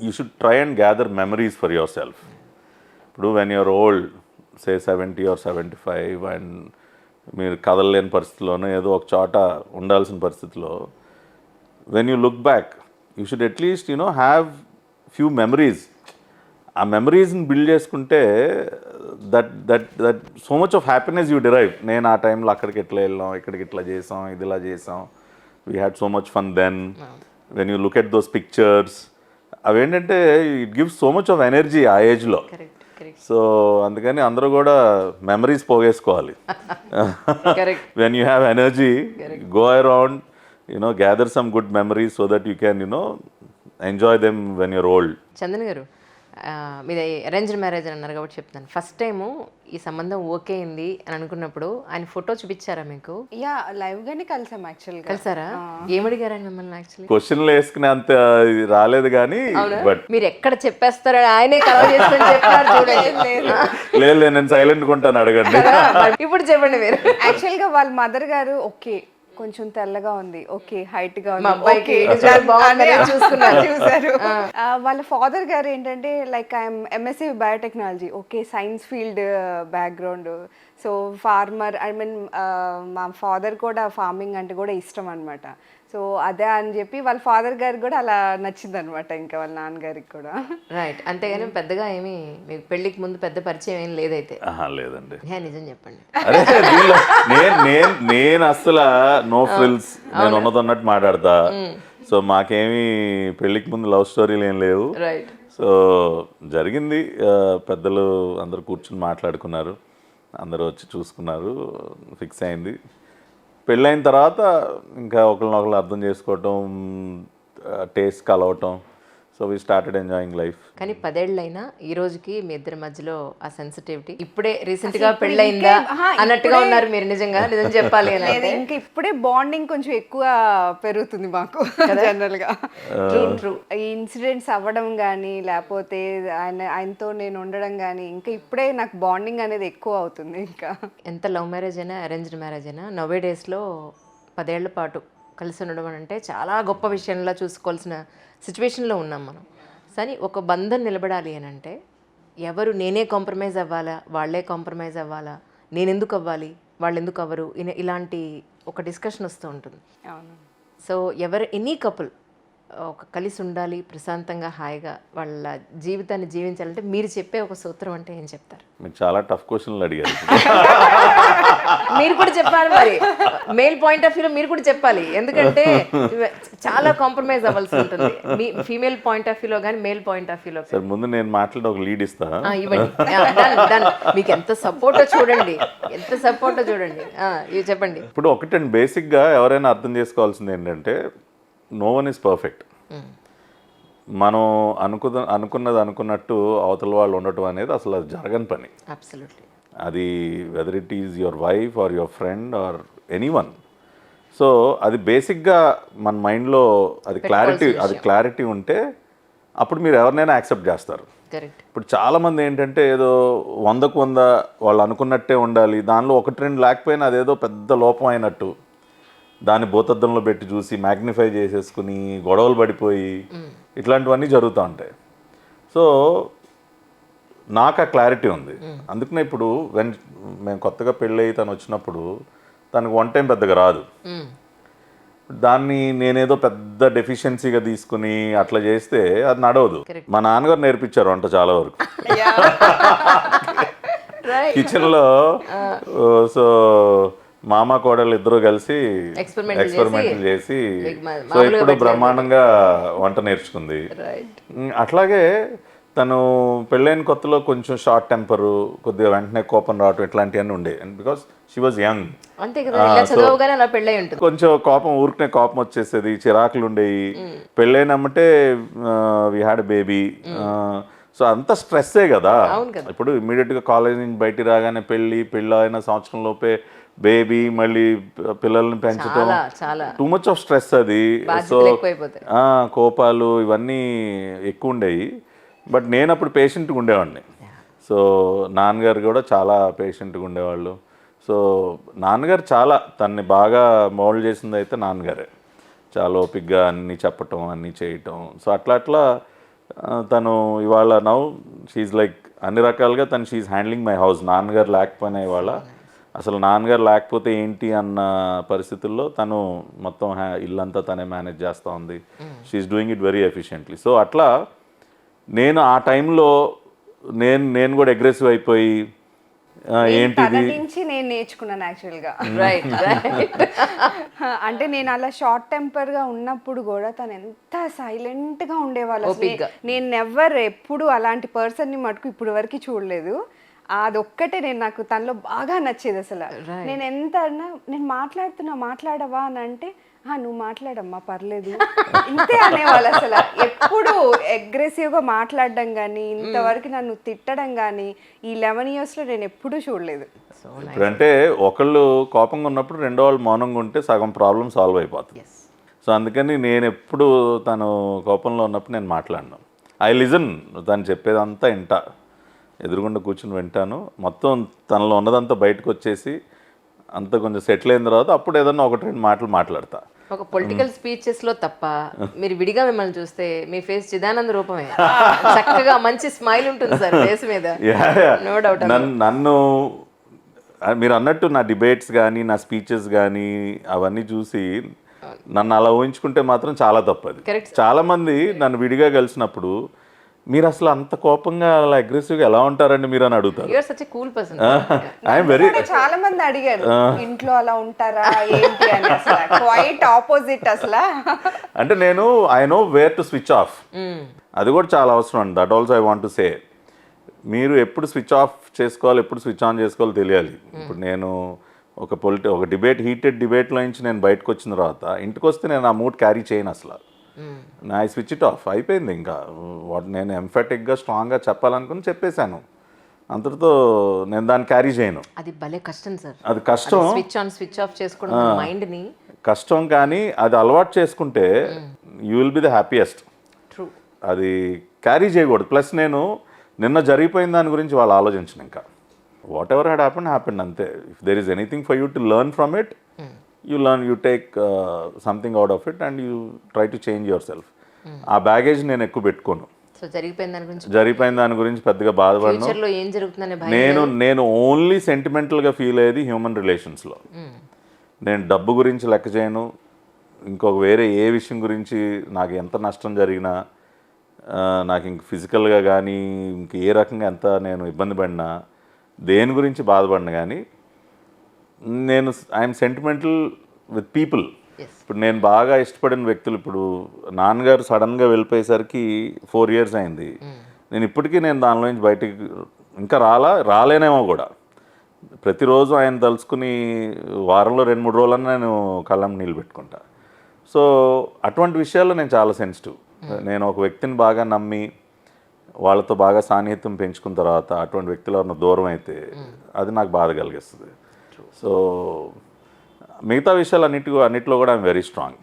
You should try and gather memories for your self. ఇప్పుడు when you're old, say 70 or 75 and మీరు కదలలేని పరిస్థితిలోనో ఏదో ఒక చోట ఉండాల్సిన పరిస్థితిలో, when you look back you should at least have few memories. ఆ మెమరీస్ని బిల్డ్ చేసుకుంటే that that that so much of happiness you derive. నేను ఆ టైంలో అక్కడికి ఎట్లా వెళ్ళాం, ఇక్కడికి ఇట్లా చేసాం, ఇది ఇలా చేసాం, we had so much fun then. When you look at those pictures, అవేంటంటే it gives so much of energy ఆ ఏజ్లో. సో అందుకని అందరూ కూడా మెమరీస్ పోగేసుకోవాలి. When you have energy, go around, gather some good memories so that you can enjoy them when you're old. Chandan garu, మీది arranged marriage అని అన్నారు కాబట్టి చెప్తాను. ఫస్ట్ టైము ఈ సంబంధం ఓకే అయింది అని అనుకున్నప్పుడు ఆయన ఫోటో చూపించారా మీకు? యా, లైవ్ గానే కలిసాం యాక్చువల్ గా. కలిసారా? ఏమడిగారండి మిమ్మల్ని? యాక్చువల్లీ క్వశ్చన్లు వేసుకునే అంత ఇది రాలేదు కానీ, బట్ మీరు ఎక్కడ చెప్పేస్తారని ఆయనే కలవ చేసుకొని చెప్పారు చూడండి. లేదు నేను సైలెంట్ ఉంటాను, అడగండి. ఇప్పుడు చెప్పండి మీరు. యాక్చువల్ గా వాళ్ళ మదర్ గారు ఓకే కొంచెం తెల్లగా ఉంది, ఓకే హైట్ గా మా ఉంది, అబ్బాయికి okay, design బాగుందని అని చూసుకున్నారు. చూసారు. వాళ్ళ ఫాదర్ గారు ఏంటంటే like I'm MSc biotechnology, okay science field background. So farmer, I mean మా ఫాదర్ కూడా ఫార్మింగ్ అంటే కూడా ఇష్టం అనమాట. సో అదే అని చెప్పి వాళ్ళ ఫాదర్ గారికి కూడా అలా నచ్చింది అనమాట, ఇంకా వాళ్ళ నాన్నగారికి కూడా. రైట్. అంతేగాని పెద్దగా ఏమి మీకు పెళ్లికి ముందు పెద్ద పరిచయం ఏం లేదైతే? లేదండి. నిజం చెప్పండి. అరే నేను అసలు నో ఫ్రిల్స్, నేను ఉన్నదన్నట్టు మాట్లాడతా. సో మాకేమి పెళ్ళికి ముందు లవ్ స్టోరీలు ఏం లేవు. రైట్. సో జరిగింది, పెద్దలు అందరు కూర్చుని మాట్లాడుకున్నారు, అందరూ వచ్చి చూసుకున్నారు, ఫిక్స్ అయింది. పెళ్ళైన తర్వాత ఇంకా ఒకరినొకరు అర్థం చేసుకోవటం, టేస్ట్ కలవటం. So we started enjoying life. కానీ 10 ఏళ్ళైనా ఈ రోజుకి మీ ఇద్దరి మధ్యలో ఆ సెన్సిటివిటీ ఇప్పుడే రీసెంట్ గా పెళ్ళయిందా అన్నట్టుగా ఉన్నారు మీరు. నిజం చెప్పాలి అని ఇంకా ఇప్పుడే బాండింగ్ కొంచెం ఎక్కువ పెరుగుతుంది మాకు జనరల్ గా. ఈ ఇన్సిడెంట్స్ అవ్వడం కానీ లేకపోతే ఆయనతో నేను ఉండడం కానీ ఇంకా ఇప్పుడే నాకు బాండింగ్ అనేది ఎక్కువ అవుతుంది. ఇంకా ఎంత లవ్ మ్యారేజ్ అయినా అరేంజ్డ్ మ్యారేజ్ అయినా నోవే డేస్లో 10 ఏళ్ల పాటు కలిసి ఉండడం అంటే చాలా గొప్ప విషయంలో చూసుకోవాల్సిన సిచ్యువేషన్లో ఉన్నాం మనం. కానీ ఒక బంధం నిలబడాలి అని అంటే ఎవరు నేనే కాంప్రమైజ్ అవ్వాలా, వాళ్ళే కాంప్రమైజ్ అవ్వాలా, నేను ఎందుకు అవ్వాలి, వాళ్ళు ఎందుకు అవ్వరు, ఇలాంటి ఒక డిస్కషన్ వస్తూ ఉంటుంది. సో ఎనీ కపుల్ ఒక కలిసి ఉండాలి, ప్రశాంతంగా హాయిగా వాళ్ళ జీవితాన్ని జీవించాలంటే మీరు చెప్పే ఒక సూత్రం అంటే ఏం చెప్తారు? మీకు చాలా టఫ్ క్వశ్చన్లు అడిగారు. మీరు కూడా చెప్పాలి మరి, మేల్ పాయింట్ ఆఫ్ వ్యూలో మీరు కూడా చెప్పాలి, ఎందుకంటే చాలా కాంప్రమైజ్ అవ్వాల్సి ఉంటుంది మీ ఫీమేల్ పాయింట్ ఆఫ్ వ్యూలో కానీ మేల్ పాయింట్ ఆఫ్ వ్యూలో. సార్ ముందు నేను మాట్లాడి ఒక లీడ్ ఇస్తా, ఇవ్వండి. మీకు ఎంత సపోర్టో చూడండి, ఎంత సపోర్టో చూడండి. ఇవి చెప్పండి. ఇప్పుడు ఒకటండి, బేసిక్గా ఎవరైనా అర్థం చేసుకోవాల్సింది ఏంటంటే నో వన్ ఈజ్ పర్ఫెక్ట్. మనం అనుకున్నది అనుకున్నట్టు అవతల వాళ్ళు ఉండటం అనేది అసలు అది జరగని పని. అబ్సల్యూట్లీ. అది whether it is your wife or your friend or anyone. So అది బేసిక్గా మన మైండ్లో అది క్లారిటీ ఉంటే అప్పుడు మీరు ఎవరినైనా యాక్సెప్ట్ చేస్తారు. ఇప్పుడు చాలామంది ఏంటంటే ఏదో 100కు 100 వాళ్ళు అనుకున్నట్టే ఉండాలి, దానిలో 1-2 లేకపోయినా అదేదో పెద్ద లోపం అయినట్టు దాన్ని భూతద్దంలో పెట్టి చూసి మ్యాగ్నిఫై చేసేసుకుని గొడవలు పడిపోయి ఇట్లాంటివన్నీ జరుగుతూ ఉంటాయి. సో నాకు ఆ క్లారిటీ ఉంది. అందుకనే ఇప్పుడు మేము కొత్తగా పెళ్ళి అయ్యి తను వచ్చినప్పుడు తనకు వన్ టైం పెద్దగా రాదు. దాన్ని నేనేదో పెద్ద డెఫిషియన్సీగా తీసుకుని అట్లా చేస్తే అది నడవదు. మా నాన్నగారు నేర్పించారు వంట చాలా వరకు కిచెన్లో. సో మామ కోడలు ఇద్దరు కలిసి ఎక్స్పెరిమెంట్లు చేసి సో ఇప్పుడు బ్రహ్మాండంగా వంట నేర్చుకుంది. అట్లాగే తను పెళ్ళైన కొత్తలో కొంచెం షార్ట్ టెంపరు, కొద్దిగా వెంటనే కోపం రావటం ఇట్లాంటివన్నీ ఉండే. బికాస్ షీ వాజ్ యంగ్, కొంచెం కోపం ఊరికనే కోపం వచ్చేసేది, చిరాకులు ఉండేవి. పెళ్ళైనమ్మంటే వీ హ్యాడ్ బేబీ. సో అంత స్ట్రెస్సే కదా. ఇప్పుడు ఇమ్మీడియట్గా కాలేజ్ నుంచి బయటికి రాగానే పెళ్ళి అయిన సంవత్సరం లోపే బేబీ, మళ్ళీ పిల్లల్ని పెంచడం, టూ మచ్ ఆఫ్ స్ట్రెస్ అది. సో కోపాలు ఇవన్నీ ఎక్కువ ఉండేవి. బట్ నేను అప్పుడు పేషెంట్గా ఉండేవాడిని. సో నాన్నగారు కూడా చాలా పేషెంట్గా ఉండేవాళ్ళు. సో నాన్నగారు చాలా తన్ని బాగా మోల్డ్ చేసింది అయితే నాన్నగారే. చాలా ఓపిక్గా అన్నీ చెప్పటం, అన్నీ చేయటం. సో అట్లా తను ఇవాళ నౌ షీఈ్ లైక్ అన్ని రకాలుగా తను షీఈ్ హ్యాండ్లింగ్ మై హౌస్. నాన్నగారు లేకపోయినా ఇవాళ అసలు నాన్నగారు లేకపోతే ఏంటి అన్న పరిస్థితుల్లో తను మొత్తం ఇల్లంతా తనే మేనేజ్ చేస్తూ ఉంది. She's doing it very efficiently. So అట్లా నేను ఆ టైంలో నేను కూడా అగ్రెసివ్ అయిపోయి ఏంటిది తన నుంచి నేను నేర్చుకున్నాను యాక్చువల్గా. Right right. అంటే నేను అలా షార్ట్ టెంపర్గా ఉన్నప్పుడు కూడా తను ఎంత సైలెంట్గా ఉండేవాళ్ళు. నేను నెవర్ ఎప్పుడు అలాంటి పర్సన్ని మటుకు ఇప్పుడు వరకు చూడలేదు. అదొక్కటే నాకు తనలో బాగా నచ్చేది. అసలు నేను ఎంత అన్నా నేను మాట్లాడవా అని అంటే నువ్వు మాట్లాడమ్మా పర్లేదు ఇంతే అనేవాళ్ళు. అసలు ఎప్పుడు అగ్రెసివ్గా మాట్లాడడం కానీ ఇంతవరకు నన్ను తిట్టడం కానీ ఈ 11 yearsలో నేను ఎప్పుడూ చూడలేదు. ఇప్పుడంటే ఒకళ్ళు కోపంగా ఉన్నప్పుడు రెండో వాళ్ళు మౌనంగా ఉంటే సగం ప్రాబ్లం సాల్వ్ అయిపోతుంది. సో అందుకని నేను ఎప్పుడు తను కోపంలో ఉన్నప్పుడు నేను మాట్లాడినాను. ఐ లిజన్, తను చెప్పేదంతా వింటా, ఎదురుగుండా కూర్చుని వింటాను. మొత్తం తనలో ఉన్నదంతా బయటకు వచ్చేసి అంత కొంచెం సెటిల్ అయిన తర్వాత అప్పుడు ఏదన్నా 1-2 మాటలు మాట్లాడతా. ఒక పొలిటికల్ స్పీచెస్లో తప్ప మీరు విడిగా మిమ్మల్ని చూస్తే మీ ఫేస్ చిదానంద రూపమే. చక్కగా మంచి స్మైల్ ఉంటుంది సార్ ఫేస్ మీద. No doubt. నన్ను మీరు అన్నట్టు నా డిబేట్స్ కానీ నా స్పీచెస్ కానీ అవన్నీ చూసి నన్ను అలా ఊహించుకుంటే మాత్రం చాలా తప్పది. చాలామంది నన్ను విడిగా కలిసినప్పుడు మీరు అసలు అంత కోపంగా అలా అగ్రెసివ్గా ఎలా ఉంటారండి మీరు అని అడుగుతారు. ఐఎమ్ వెరీ చాలా మంది అడిగారు ఇంట్లో అలా ఉంటారా ఏంటి అని. అసలు క్వైట్ ఆపోజిట్ అసలు. అంటే నేను I know where to switch off. అది కూడా చాలా అవసరం అండి. That also I want to say, మీరు ఎప్పుడు స్విచ్ ఆఫ్ చేసుకోవాలి ఎప్పుడు స్విచ్ ఆన్ చేసుకోవాలో తెలియాలి. ఇప్పుడు నేను ఒక హీటెడ్ డిబేట్లో నుంచి నేను బయటకు వచ్చిన తర్వాత ఇంటికి వస్తే నేను ఆ మూడ్ క్యారీ చేయను అసలు. ఐ స్విచ్ ఇట్ ఆఫ్, అయిపోయింది. ఇంకా నేను ఎంఫాటిక్గా స్ట్రాంగ్గా చెప్పాలనుకుని చెప్పేశాను, అంతటితో నేను దాన్ని క్యారీ చేయను. అది భలే కష్టం సార్. అది కష్టం, స్విచ్ ఆఫ్ చేసుకోవడం మైండ్ని కష్టం. కానీ అది అలవాటు చేసుకుంటే you will be the happiest. True. అది క్యారీ చేయకూడదు. ప్లస్ నేను నిన్న జరిగిపోయిన దాని గురించి వాళ్ళు ఆలోచించను. ఇంకా వాట్ ఎవర్ హ్యాపెండ్ అంతే. If there is anything for you to learn from it, you take something out of it and you try to change yourself. ఆ బ్యాగేజ్ నేను ఎక్కువ పెట్టుకోను. సో జరిగిపోయిన దాని గురించి పెద్దగా బాధపడను. నేను ఓన్లీ సెంటిమెంటల్గా ఫీల్ అయ్యేది హ్యూమన్ రిలేషన్స్లో. నేను డబ్బు గురించి లెక్క చేయను. ఇంకొక వేరే ఏ విషయం గురించి నాకు ఎంత నష్టం జరిగినా, నాకు ఇంక ఫిజికల్గా కానీ ఇంక ఏ రకంగా ఎంత నేను ఇబ్బంది పడినా దేని గురించి బాధపడినా కానీ నేను ఐఎమ్ సెంటిమెంటల్ విత్ పీపుల్. ఇప్పుడు నేను బాగా ఇష్టపడిన వ్యక్తులు, ఇప్పుడు నాన్నగారు సడన్గా వెళ్ళిపోయేసరికి 4 years అయింది. నేను ఇప్పటికీ దానిలో నుంచి బయటికి ఇంకా రాలేనేమో కూడా. ప్రతిరోజు ఆయన తలుచుకుని వారంలో 2-3 రోజులన్నా నేను కళ్ళం నీళ్ళు పెట్టుకుంటా. సో అటువంటి విషయాల్లో నేను చాలా సెన్సిటివ్. నేను ఒక వ్యక్తిని బాగా నమ్మి వాళ్ళతో బాగా సాన్నిహిత్యం పెంచుకున్న తర్వాత అటువంటి వ్యక్తులు ఎవరైనా దూరం అయితే అది నాకు బాధ కలిగిస్తుంది. సో మిగతా విషయాలు అన్నిట్లో కూడా ఐఎమ్ వెరీ స్ట్రాంగ్.